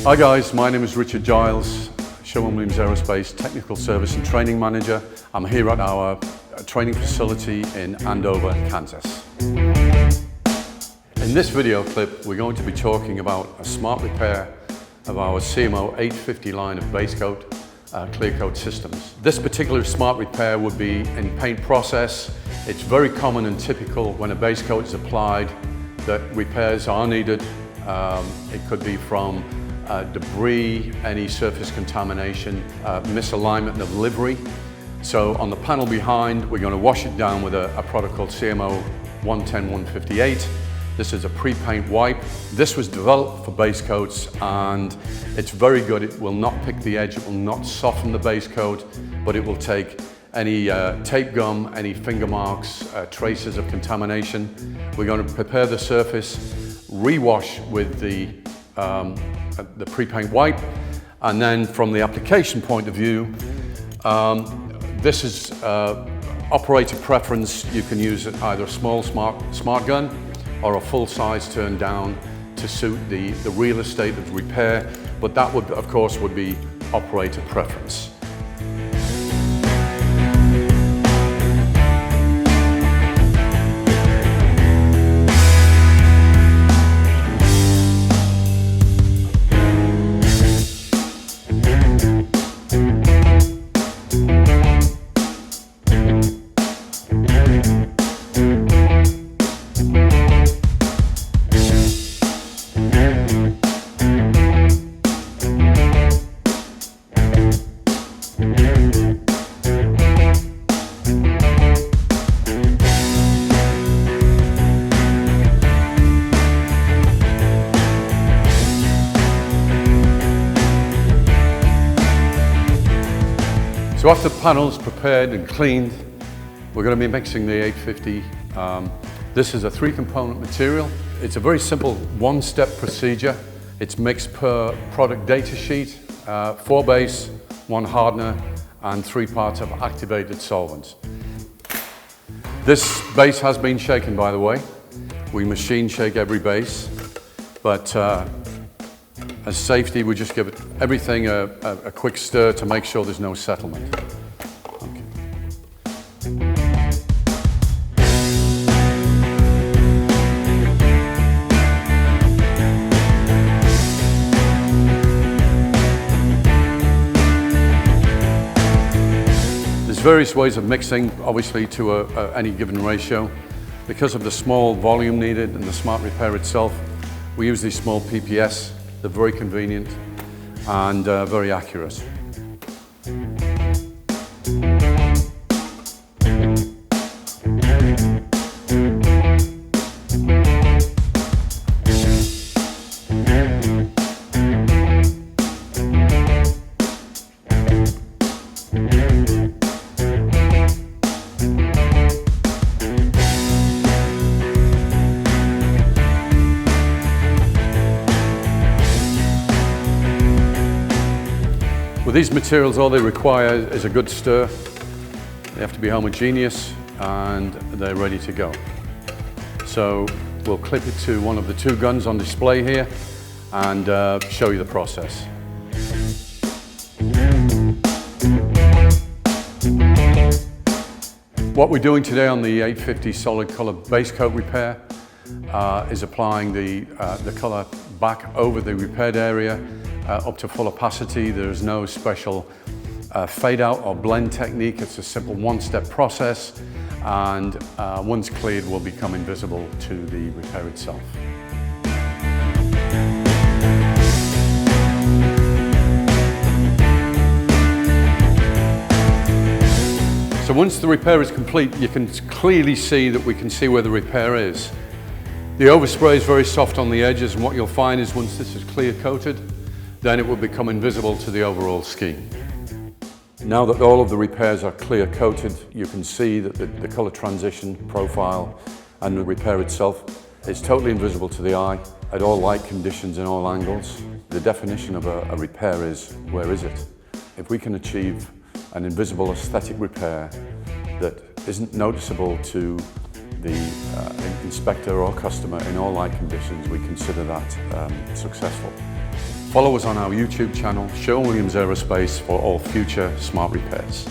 Hi guys, my name is Richard Giles, Sherwin-Williams Aerospace Technical Service and Training Manager. I'm here at our training facility in Andover, Kansas. In this video clip, we're going to be talking about a smart repair of our CMO 850 line of base coat, clear coat systems. This particular smart repair would be in paint process. It's very common and typical when a base coat is applied that repairs are needed. It could be from debris, any surface contamination, misalignment of livery. So on the panel behind, we're going to wash it down with a product called CMO 110-158. This is a pre-paint wipe. This was developed for base coats and it's very good. It will not pick the edge, it will not soften the base coat, but it will take any tape gum, any finger marks, traces of contamination. We're going to prepare the surface, re-wash with the pre-paint wipe, and then from the application point of view, this is operator preference. You can use either a small smart gun or a full size turned down to suit the real estate of repair, but that would, of course, would be operator preference. So after the panel's prepared and cleaned, we're going to be mixing the 850. This is a 3-component material. It's a very simple one-step procedure. It's mixed per product data sheet, 4 base, 1 hardener, and 3 parts of activated solvents. This base has been shaken, by the way. We machine shake every base, but as safety, we just give everything a quick stir to make sure there's no settlement. Okay. There's various ways of mixing, obviously, to any given ratio. Because of the small volume needed and the smart repair itself, we use these small PPS. They're very convenient and very accurate. With these materials, all they require is a good stir. They have to be homogeneous and they're ready to go. So we'll clip it to one of the 2 guns on display here and show you the process. What we're doing today on the 850 solid color base coat repair is applying the color back over the repaired area up to full opacity. There's no special fade out or blend technique. It's a simple one-step process, and once cleared will become invisible to the repair itself. So once the repair is complete, you can clearly see that we can see where the repair is. The overspray is very soft on the edges, and what you'll find is once this is clear coated, then it will become invisible to the overall scheme. Now that all of the repairs are clear coated, you can see that the color transition profile and the repair itself is totally invisible to the eye at all light conditions and all angles. The definition of a repair is, where is it? If we can achieve an invisible aesthetic repair that isn't noticeable to the inspector or customer in all light conditions, we consider that successful. Follow us on our YouTube channel, Sherwin-Williams Aerospace, for all future smart repairs.